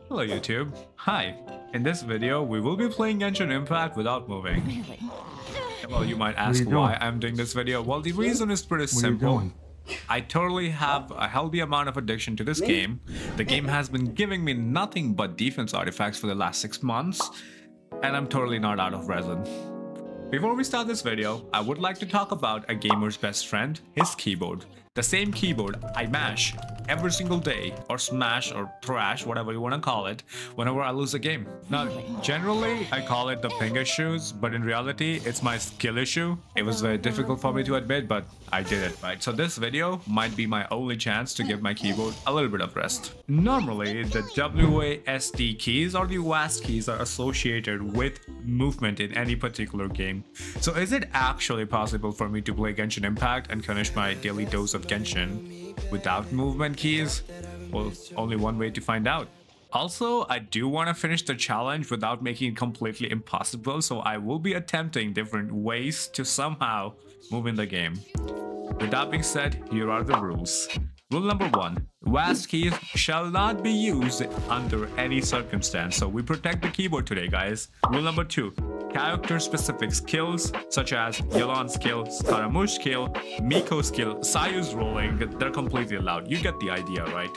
Hello YouTube. Hi. In this video, we will be playing Genshin Impact without moving. Really? Well, you might What are ask you why doing? I'm doing this video. Well, the reason is pretty What are you simple. doing? I totally have a healthy amount of addiction to this game. The game has been giving me nothing but defense artifacts for the last 6 months, and I'm totally not out of resin. Before we start this video, I would like to talk about a gamer's best friend, his keyboard. The same keyboard I mash every single day, or smash or thrash, whatever you want to call it, whenever I lose a game. Now, generally, I call it the ping issues, but in reality, it's my skill issue. It was very difficult for me to admit, but I did it, right? So this video might be my only chance to give my keyboard a little bit of rest. Normally, the WASD keys or the WASD keys are associated with movement in any particular game. So is it actually possible for me to play Genshin Impact and finish my daily dose of Genshin without movement keys? Well, only one way to find out. Also, I do want to finish the challenge without making it completely impossible, so I will be attempting different ways to somehow move in the game. With that being said, here are the rules. Rule number 1. WASD keys shall not be used under any circumstance, so we protect the keyboard today, guys. Rule number 2. Character-specific skills such as Yelan's skill, Scaramouche skill, Miko's skill, Sayu's rolling, they're completely allowed. You get the idea, right?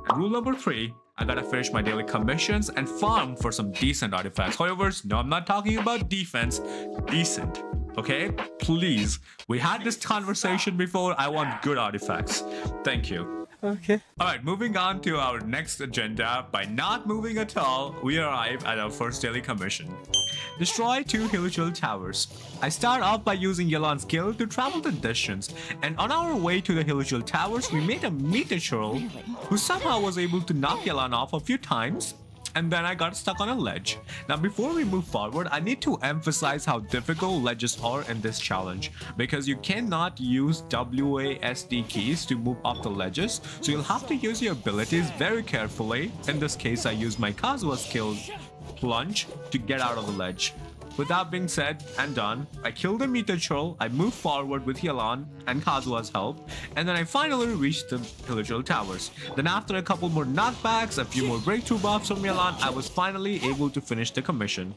And rule number 3, I gotta finish my daily commissions and farm for some decent artifacts. However, no, I'm not talking about defense, decent. Okay? Please. We had this conversation before. I want good artifacts. Thank you. Okay. Alright, moving on to our next agenda. By not moving at all, we arrive at our first daily commission. Destroy 2 Hilichurl towers. I start off by using Yelan's skill to travel the distance, and on our way to the Hilichurl towers, we met a Meteorchurl who somehow was able to knock Yelan off a few times, and then I got stuck on a ledge. Now before we move forward, I need to emphasize how difficult ledges are in this challenge, because you cannot use WASD keys to move up the ledges, so you'll have to use your abilities very carefully. In this case, I used my Kazuha skill plunge to get out of the ledge. With that being said and done, I killed the Meteorchurl, I moved forward with Yelan and Kazuha's help, and then I finally reached the Hilichurl towers. Then after a couple more knockbacks, a few more breakthrough buffs from Yelan, I was finally able to finish the commission.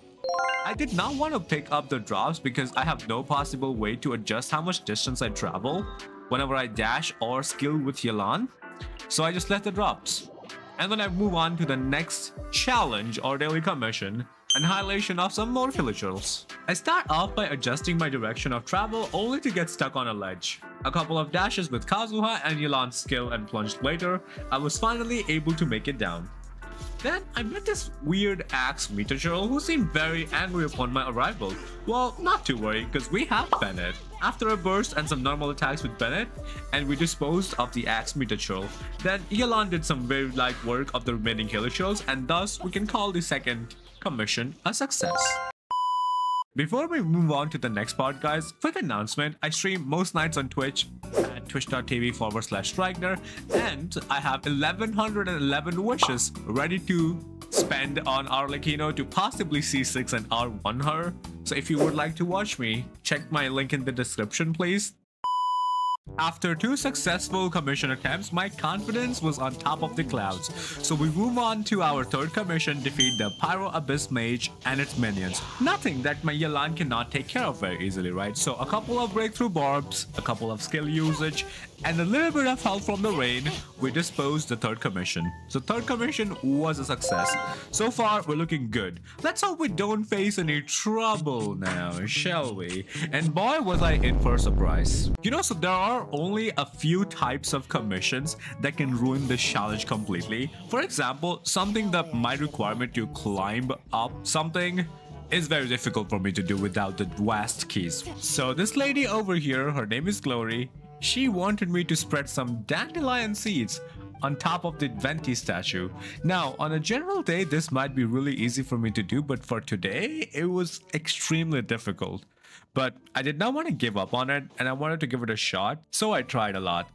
I did not want to pick up the drops because I have no possible way to adjust how much distance I travel whenever I dash or skill with Yelan, so I just left the drops. And then I move on to the next challenge or daily commission, annihilation of some more Hilichurls. I start off by adjusting my direction of travel only to get stuck on a ledge. A couple of dashes with Kazuha and Yelan's skill and plunge later, I was finally able to make it down. Then I met this weird axe Meteorchurl who seemed very angry upon my arrival. Well, not to worry, because we have Bennett. After a burst and some normal attacks with Bennett, and we disposed of the axe Meteorchurl, then Yelan did some very light work of the remaining Hilichurls, and thus we can call the second commission a success. Before we move on to the next part, guys, quick announcement. I stream most nights on Twitch at twitch.tv/Strikner, and I have 1111 wishes ready to spend on Arlecchino to possibly C6 and R1 her. So if you would like to watch me, check my link in the description, please. After 2 successful commission attempts, my confidence was on top of the clouds. So we move on to our third commission, defeat the Pyro Abyss Mage and its minions. Nothing that my Yelan cannot take care of very easily, right? So a couple of breakthrough barbs, a couple of skill usage, and a little bit of help from the rain, we disposed the third commission. So third commission was a success. So far, we're looking good. Let's hope we don't face any trouble now, shall we? And boy, was I in for a surprise. You know, so there are only a few types of commissions that can ruin this challenge completely. For example, something that might require me to climb up something is very difficult for me to do without the WASD keys. So this lady over here, her name is Glory. She wanted me to spread some dandelion seeds on top of the Venti statue. Now, on a general day, this might be really easy for me to do, but for today, it was extremely difficult. But I did not want to give up on it, and I wanted to give it a shot, so I tried a lot.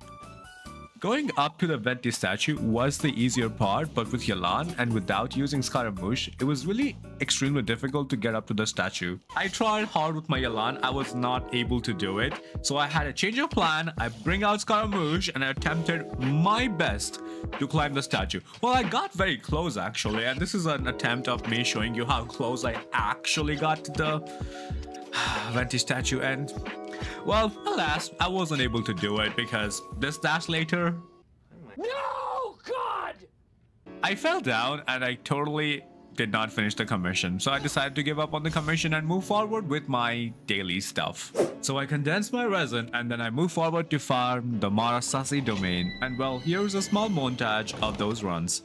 Going up to the Venti statue was the easier part, but with Yelan and without using Scaramouche, it was really extremely difficult to get up to the statue. I tried hard with my Yelan, I was not able to do it, so I had a change of plan. I bring out Scaramouche and I attempted my best to climb the statue. Well, I got very close actually, and this is an attempt of me showing you how close I actually got to the Venti statue, and well, alas, I wasn't able to do it because this dash later. No, God! I fell down and I totally did not finish the commission, so I decided to give up on the commission and move forward with my daily stuff. So I condensed my resin and then I moved forward to farm the Marasasi domain, and well, here's a small montage of those runs.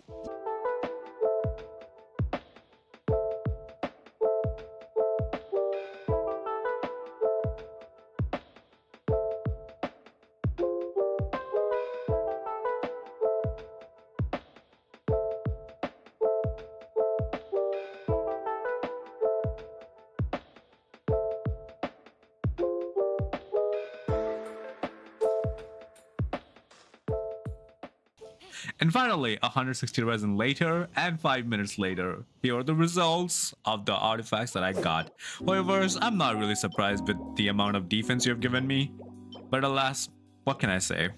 And finally, 160 resin later and 5 minutes later, here are the results of the artifacts that I got. However, I'm not really surprised with the amount of defense you've given me, but alas, what can I say?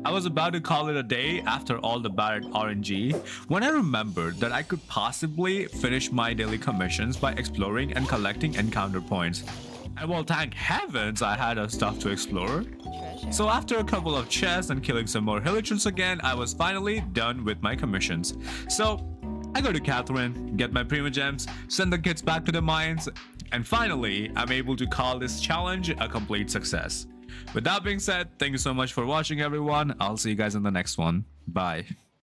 I was about to call it a day after all the bad RNG when I remembered that I could possibly finish my daily commissions by exploring and collecting encounter points. And well, thank heavens I had stuff to explore. So after a couple of chests and killing some more Hilichurls again, I was finally done with my commissions. So I go to Catherine, get my Prima Gems, send the kids back to the mines, and finally I'm able to call this challenge a complete success. With that being said, thank you so much for watching everyone. I'll see you guys in the next one. Bye.